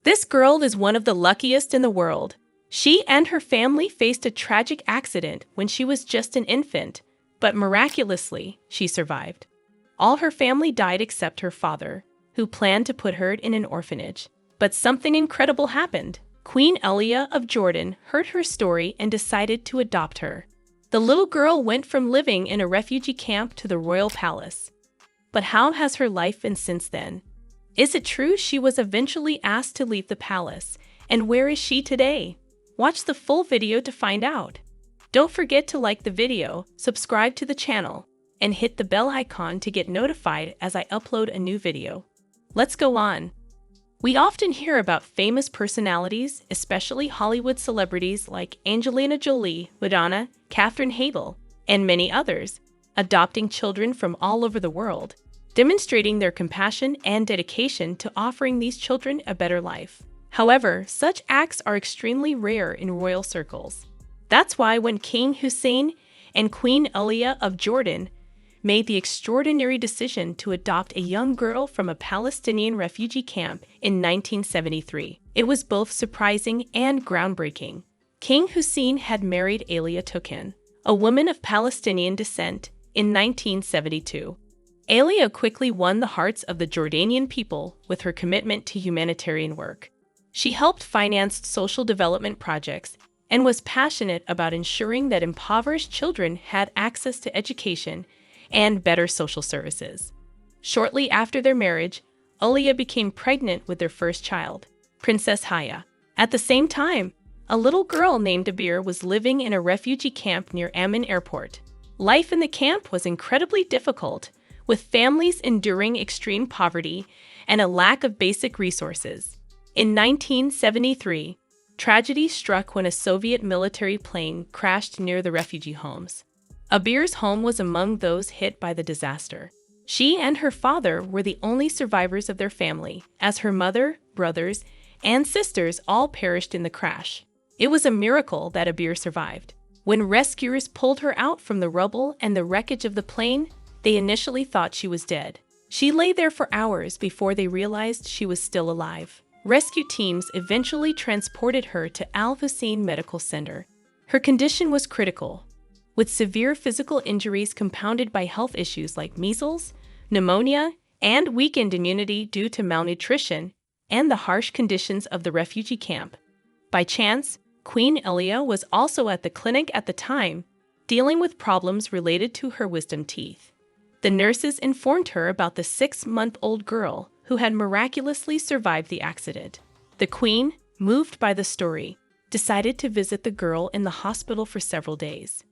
This girl is one of the luckiest in the world. She and her family faced a tragic accident when she was just an infant, but miraculously, she survived. All her family died except her father, who planned to put her in an orphanage. But something incredible happened. Queen Alia of Jordan heard her story and decided to adopt her. The little girl went from living in a refugee camp to the royal palace. But how has her life been since then? Is it true she was eventually asked to leave the palace? And where is she today? Watch the full video to find out. Don't forget to like the video, subscribe to the channel, and hit the bell icon to get notified as I upload a new video. Let's go on. We often hear about famous personalities, especially Hollywood celebrities like Angelina Jolie, Madonna, Katherine Heigl, and many others, adopting children from all over the world, demonstrating their compassion and dedication to offering these children a better life. However, such acts are extremely rare in royal circles. That's why when King Hussein and Queen Alia of Jordan made the extraordinary decision to adopt a young girl from a Palestinian refugee camp in 1973, it was both surprising and groundbreaking. King Hussein had married Alia Turkan, a woman of Palestinian descent, in 1972. Alia quickly won the hearts of the Jordanian people with her commitment to humanitarian work. She helped finance social development projects and was passionate about ensuring that impoverished children had access to education and better social services. Shortly after their marriage, Alia became pregnant with their first child, Princess Haya. At the same time, a little girl named Abir was living in a refugee camp near Amman Airport. Life in the camp was incredibly difficult, with families enduring extreme poverty and a lack of basic resources. In 1973, tragedy struck when a Soviet military plane crashed near the refugee homes. Abir's home was among those hit by the disaster. She and her father were the only survivors of their family, as her mother, brothers, and sisters all perished in the crash. It was a miracle that Abir survived. When rescuers pulled her out from the rubble and the wreckage of the plane, they initially thought she was dead. She lay there for hours before they realized she was still alive. Rescue teams eventually transported her to Al Hussein Medical Center. Her condition was critical, with severe physical injuries compounded by health issues like measles, pneumonia, and weakened immunity due to malnutrition and the harsh conditions of the refugee camp. By chance, Queen Alia was also at the clinic at the time, dealing with problems related to her wisdom teeth. The nurses informed her about the 6-month-old girl who had miraculously survived the accident. The queen, moved by the story, decided to visit the girl in the hospital for several days.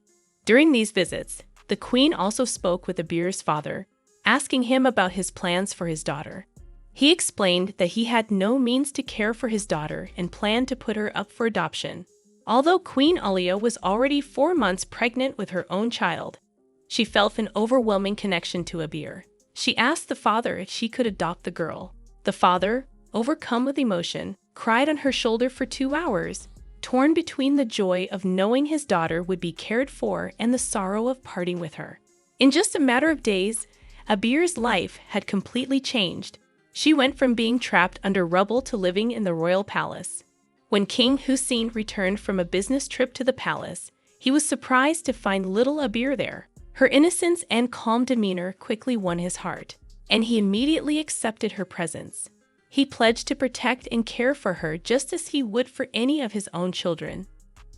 During these visits, the queen also spoke with Abir's father, asking him about his plans for his daughter. He explained that he had no means to care for his daughter and planned to put her up for adoption. Although Queen Alia was already 4 months pregnant with her own child, she felt an overwhelming connection to Abir. She asked the father if she could adopt the girl. The father, overcome with emotion, cried on her shoulder for 2 hours, torn between the joy of knowing his daughter would be cared for and the sorrow of parting with her. In just a matter of days, Abir's life had completely changed. She went from being trapped under rubble to living in the royal palace. When King Hussein returned from a business trip to the palace, he was surprised to find little Abir there. Her innocence and calm demeanor quickly won his heart, and he immediately accepted her presence. He pledged to protect and care for her just as he would for any of his own children.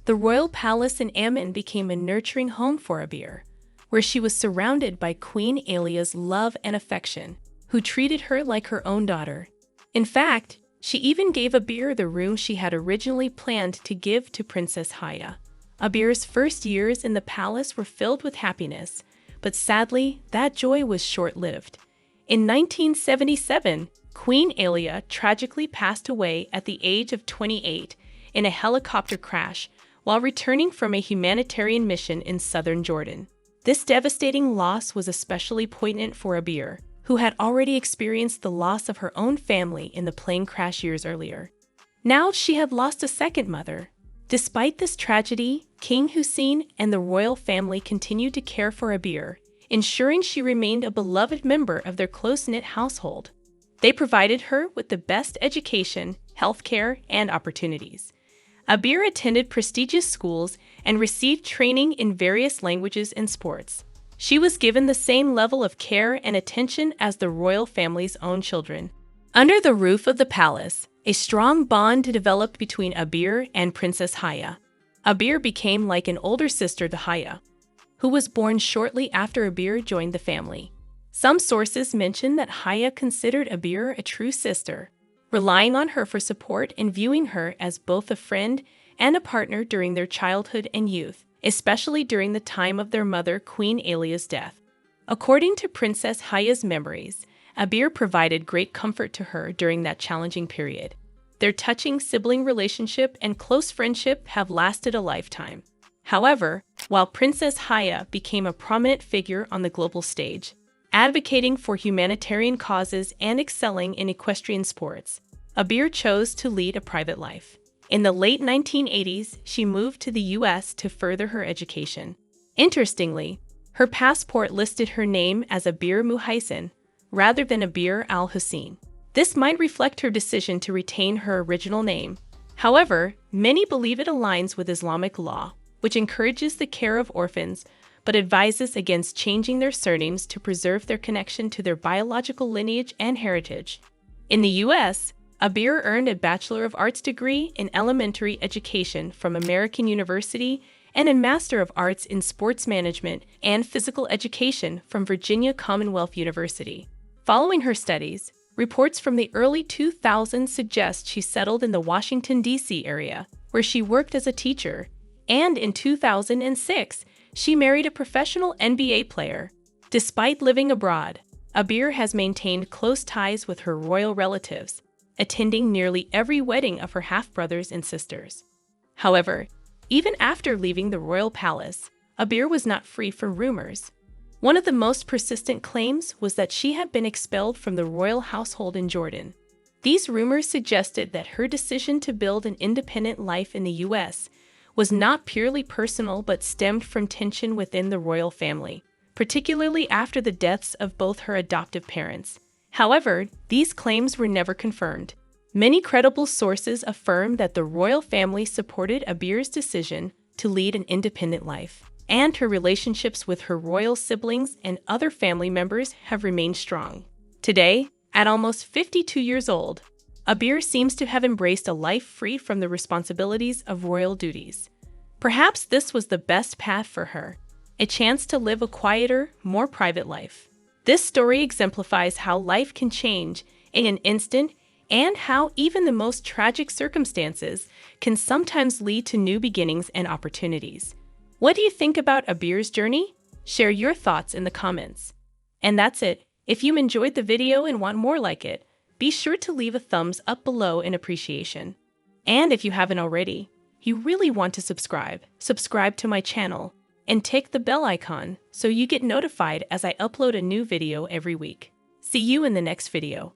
The royal palace in Amman became a nurturing home for Abir, where she was surrounded by Queen Alia's love and affection, who treated her like her own daughter. In fact, she even gave Abir the room she had originally planned to give to Princess Haya. Abir's first years in the palace were filled with happiness, but sadly, that joy was short-lived. In 1977, Queen Alia tragically passed away at the age of 28 in a helicopter crash while returning from a humanitarian mission in southern Jordan. This devastating loss was especially poignant for Abir, who had already experienced the loss of her own family in the plane crash years earlier. Now she had lost a second mother. Despite this tragedy, King Hussein and the royal family continued to care for Abir, ensuring she remained a beloved member of their close-knit household. They provided her with the best education, healthcare, and opportunities. Abir attended prestigious schools and received training in various languages and sports. She was given the same level of care and attention as the royal family's own children. Under the roof of the palace, a strong bond developed between Abir and Princess Haya. Abir became like an older sister to Haya, who was born shortly after Abir joined the family. Some sources mention that Haya considered Abir a true sister, relying on her for support and viewing her as both a friend and a partner during their childhood and youth, especially during the time of their mother, Queen Alia's death. According to Princess Haya's memories, Abir provided great comfort to her during that challenging period. Their touching sibling relationship and close friendship have lasted a lifetime. However, while Princess Haya became a prominent figure on the global stage, advocating for humanitarian causes and excelling in equestrian sports, Abir chose to lead a private life. In the late 1980s, she moved to the U.S. to further her education. Interestingly, her passport listed her name as Abir Muhaisin rather than Abir al-Hussein. This might reflect her decision to retain her original name. However, many believe it aligns with Islamic law, which encourages the care of orphans but advises against changing their surnames to preserve their connection to their biological lineage and heritage. In the U.S., Abir earned a Bachelor of Arts degree in elementary education from American University and a Master of Arts in Sports Management and Physical Education from Virginia Commonwealth University. Following her studies, reports from the early 2000s suggest she settled in the Washington, D.C. area, where she worked as a teacher, and in 2006, she married a professional NBA player. Despite living abroad, Abir has maintained close ties with her royal relatives, attending nearly every wedding of her half-brothers and sisters. However, even after leaving the royal palace, Abir was not free from rumors. One of the most persistent claims was that she had been expelled from the royal household in Jordan. These rumors suggested that her decision to build an independent life in the U.S. was not purely personal but stemmed from tension within the royal family, particularly after the deaths of both her adoptive parents. However, these claims were never confirmed. Many credible sources affirm that the royal family supported Abir's decision to lead an independent life, and her relationships with her royal siblings and other family members have remained strong. Today, at almost 52 years old, Abir seems to have embraced a life free from the responsibilities of royal duties. Perhaps this was the best path for her, a chance to live a quieter, more private life. This story exemplifies how life can change in an instant and how even the most tragic circumstances can sometimes lead to new beginnings and opportunities. What do you think about Abir's journey? Share your thoughts in the comments. And that's it. If you enjoyed the video and want more like it, be sure to leave a thumbs up below in appreciation. And if you haven't already, you really want to subscribe to my channel, and tick the bell icon so you get notified as I upload a new video every week. See you in the next video.